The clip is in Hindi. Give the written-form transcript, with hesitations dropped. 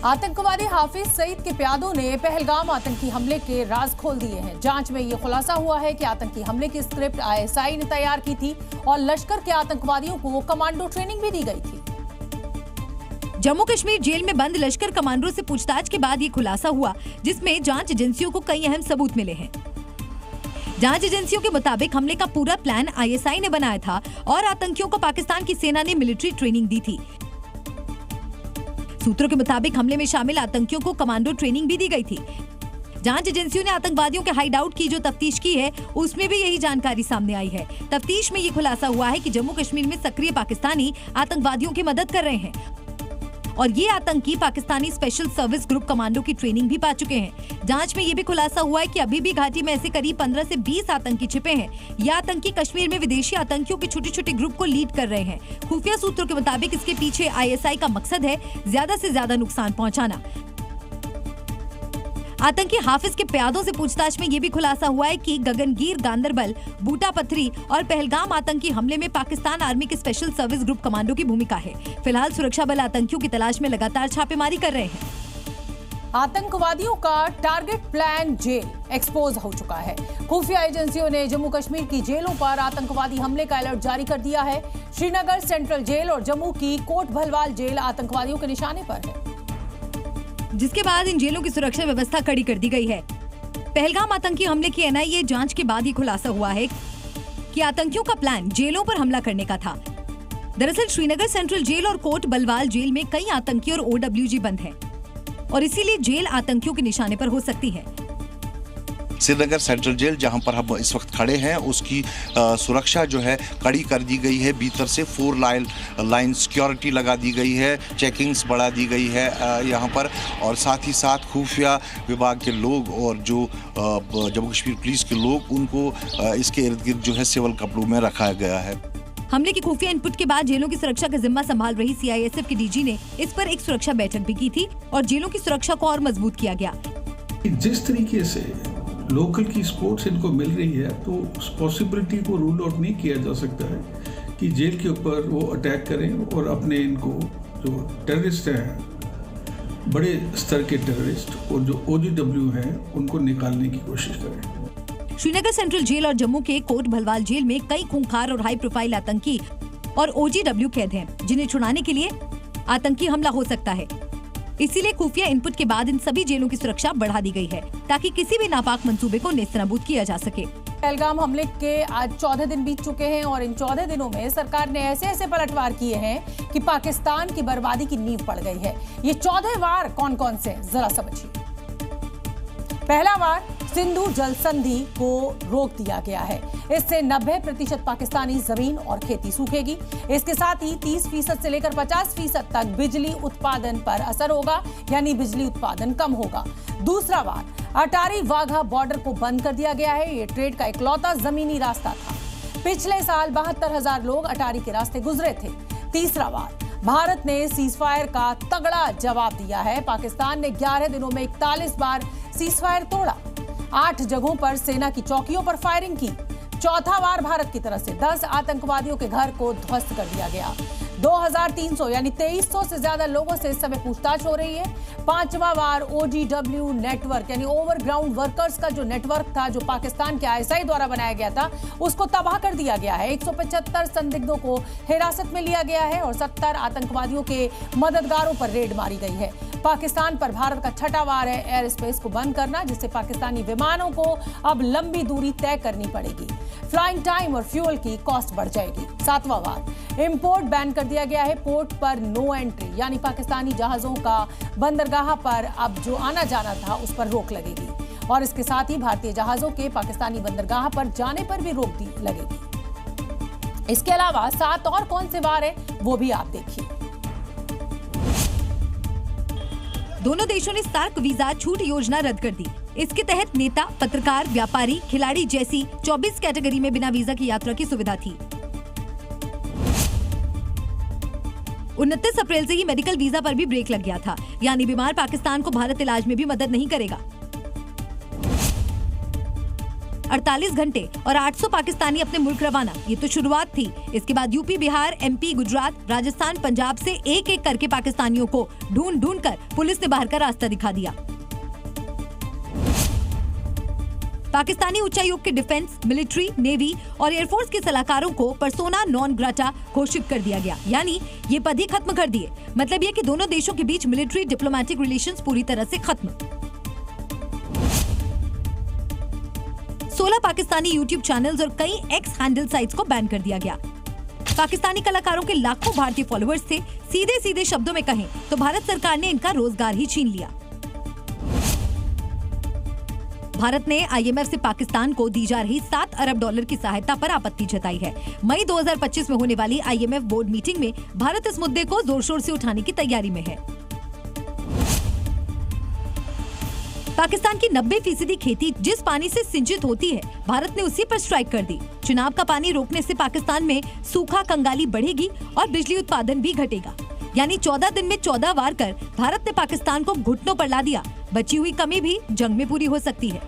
आतंकवादी हाफिज सईद के प्यादों ने पहलगाम आतंकी हमले के राज खोल दिए हैं। जांच में ये खुलासा हुआ है कि आतंकी हमले की स्क्रिप्ट आईएसआई ने तैयार की थी और लश्कर के आतंकवादियों को कमांडो ट्रेनिंग भी दी गई थी। जम्मू कश्मीर जेल में बंद लश्कर कमांडरो से पूछताछ के बाद ये खुलासा हुआ, जिसमें जांच एजेंसियों को कई अहम सबूत मिले हैं। जांच एजेंसियों के मुताबिक हमले का पूरा प्लान आईएसआई ने बनाया था और आतंकियों को पाकिस्तान की सेना ने मिलिट्री ट्रेनिंग दी थी। सूत्रों के मुताबिक हमले में शामिल आतंकियों को कमांडो ट्रेनिंग भी दी गई थी। जांच एजेंसियों ने आतंकवादियों के हाइड आउट की जो तफ्तीश की है, उसमें भी यही जानकारी सामने आई है। तफ्तीश में ये खुलासा हुआ है कि जम्मू कश्मीर में सक्रिय पाकिस्तानी आतंकवादियों की मदद कर रहे हैं और ये आतंकी Pakistani special service group commando की ट्रेनिंग भी पा चुके हैं। जांच में ये भी खुलासा हुआ है कि अभी भी घाटी में ऐसे करीब 15 से 20 आतंकी छिपे हैं। ये आतंकी कश्मीर में विदेशी आतंकियों के छोटे छोटे ग्रुप को लीड कर रहे हैं। खुफिया सूत्रों के मुताबिक इसके पीछे आईएसआई का मकसद है ज्यादा से ज्यादा नुकसान पहुँचाना। आतंकी हाफिज के प्यादों से पूछताछ में ये भी खुलासा हुआ है कि गगनगीर, गांदरबल, बूटा पथरी और पहलगाम आतंकी हमले में पाकिस्तान आर्मी के स्पेशल सर्विस ग्रुप कमांडो की भूमिका है। फिलहाल सुरक्षा बल आतंकियों की तलाश में लगातार छापेमारी कर रहे हैं। आतंकवादियों का टारगेट प्लान जेल एक्सपोज हो चुका है। खुफिया एजेंसियों ने जम्मू कश्मीर की जेलों पर आतंकवादी हमले का अलर्ट जारी कर दिया है। श्रीनगर सेंट्रल जेल और जम्मू की कोट भलवाल जेल आतंकवादियों के निशाने पर है, जिसके बाद इन जेलों की सुरक्षा व्यवस्था कड़ी कर दी गई है। पहलगाम आतंकी हमले की एनआईए जांच के बाद ही खुलासा हुआ है कि आतंकियों का प्लान जेलों पर हमला करने का था। दरअसल श्रीनगर सेंट्रल जेल और कोट बलवाल जेल में कई आतंकी और ओडब्ल्यूजी बंद हैं और इसीलिए जेल आतंकियों के निशाने पर हो सकती है। श्रीनगर सेंट्रल जेल जहां पर हम इस वक्त खड़े हैं, उसकी सुरक्षा जो है कड़ी कर दी गई है। भीतर से 4 लाइन सिक्योरिटी लगा दी गई है, चेकिंग्स बढ़ा दी गई है यहां पर, और साथ ही साथ खुफिया विभाग के लोग और जो जम्मू कश्मीर पुलिस के लोग, उनको इसके इर्द गिर्द जो है सिविल कपड़ों में रखा गया है। हमले की खुफिया इनपुट के बाद जेलों की सुरक्षा का जिम्मा संभाल रही सीआईएसएफ के डीजी ने इस पर एक सुरक्षा बैठक भी की थी और जेलों की सुरक्षा को और मजबूत किया गया। जिस तरीके से लोकल की सपोर्ट्स इनको मिल रही है, तो उस पॉसिबिलिटी को रूल आउट नहीं किया जा सकता है कि जेल के ऊपर वो अटैक करें और अपने इनको जो टेररिस्ट हैं, बड़े स्तर के टेररिस्ट और जो ओजीडब्ल्यू हैं, उनको निकालने की कोशिश करें। श्रीनगर सेंट्रल जेल और जम्मू के कोट भलवाल जेल में कई खूंखार और हाई प्रोफाइल आतंकी और ओजीडब्ल्यू कैद हैं, जिन्हें छुड़ाने के लिए आतंकी हमला हो सकता है। इसीलिए खुफिया इनपुट के बाद इन सभी जेलों की सुरक्षा बढ़ा दी गई है ताकि किसी भी नापाक मंसूबे को नेस्तनाबूद किया जा सके। पहलगाम हमले के आज 14 दिन बीत चुके हैं और इन 14 दिनों में सरकार ने ऐसे पलटवार किए हैं कि पाकिस्तान की बर्बादी की नींव पड़ गई है। ये 14 वार कौन कौन से, जरा समझिए। पहला वार, सिंधु जल संधि को रोक दिया गया है। इससे 90% पाकिस्तानी जमीन और खेती सूखेगी। इसके साथ ही 30% से लेकर 50% तक बिजली उत्पादन पर असर होगा, यानी बिजली उत्पादन कम होगा। दूसरा वार, अटारी वाघा बॉर्डर को बंद कर दिया गया है। ये ट्रेड का इकलौता जमीनी रास्ता था। पिछले साल 72,000 लोग अटारी के रास्ते गुजरे थे। तीसरा वार, भारत ने सीजफायर का तगड़ा जवाब दिया है। पाकिस्तान ने 11 दिनों में 41 बार सीजफायर तोड़ा। 8 जगहों पर सेना की चौकियों पर फायरिंग की। चौथा वार, भारत की तरफ से 10 आतंकवादियों के घर को ध्वस्त कर दिया गया। 2300 यानी 2300 से ज्यादा लोगों से इस समय पूछताछ हो रही है। पांचवा वार, ओजीडब्ल्यू नेटवर्क यानी ओवरग्राउंड वर्कर्स का जो नेटवर्क था, जो पाकिस्तान के आईएसआई द्वारा बनाया गया था, उसको तबाह कर दिया गया है। 175 संदिग्धों को हिरासत में लिया गया है और 70 आतंकवादियों के मददगारों पर रेड मारी गई है। पाकिस्तान पर भारत का छठा वार है एयर स्पेस को बंद करना, जिससे पाकिस्तानी विमानों को अब लंबी दूरी तय करनी पड़ेगी। फ्लाइंग टाइम और फ्यूल की कॉस्ट बढ़ जाएगी। सातवां वार, इंपोर्ट बैन कर दिया गया है। पोर्ट पर नो एंट्री, यानी पाकिस्तानी जहाजों का बंदरगाह पर अब जो आना जाना था उस पर रोक लगेगी और इसके साथ ही भारतीय जहाजों के पाकिस्तानी बंदरगाह पर जाने पर भी रोक लगेगी। इसके अलावा 7 और कौन से वार है वो भी आप देखिए। दोनों देशों ने सार्क वीजा छूट योजना रद्द कर दी। इसके तहत नेता, पत्रकार, व्यापारी, खिलाड़ी जैसी 24 कैटेगरी में बिना वीजा की यात्रा की सुविधा थी। 29 अप्रैल से ही मेडिकल वीजा पर भी ब्रेक लग गया था, यानी बीमार पाकिस्तान को भारत इलाज में भी मदद नहीं करेगा। 48 घंटे और 800 पाकिस्तानी अपने मुल्क रवाना। ये तो शुरुआत थी। इसके बाद यूपी, बिहार, MP, गुजरात, राजस्थान, पंजाब से एक एक करके पाकिस्तानियों को ढूंढ कर पुलिस ने बाहर का रास्ता दिखा दिया। पाकिस्तानी उच्चायुक्त के डिफेंस, मिलिट्री, नेवी और एयरफोर्स के सलाहकारों को पर्सोना नॉन ग्राटा घोषित कर दिया गया, यानी ये पद ही खत्म कर दिए। मतलब ये कि दोनों देशों के बीच मिलिट्री डिप्लोमेटिक रिलेशंस पूरी तरह से खत्म। 16 पाकिस्तानी यूट्यूब चैनल्स और कई एक्स हैंडल साइट्स को बैन कर दिया गया। पाकिस्तानी कलाकारों के लाखों भारतीय फॉलोअर्स थे। सीधे सीधे शब्दों में कहें तो भारत सरकार ने इनका रोजगार ही छीन लिया। भारत ने IMF से पाकिस्तान को दी जा रही $7 अरब की सहायता पर आपत्ति जताई है। मई 2025 में होने वाली IMF बोर्ड मीटिंग में भारत इस मुद्दे को जोर शोर से उठाने की तैयारी में है। पाकिस्तान की 90% खेती जिस पानी से सिंचित होती है, भारत ने उसी पर स्ट्राइक कर दी। चुनाव का पानी रोकने से पाकिस्तान में सूखा कंगाली बढ़ेगी और बिजली उत्पादन भी घटेगा। यानी 14 दिन में 14 वार कर भारत ने पाकिस्तान को घुटनों पर ला दिया। बची हुई कमी भी जंग में पूरी हो सकती है।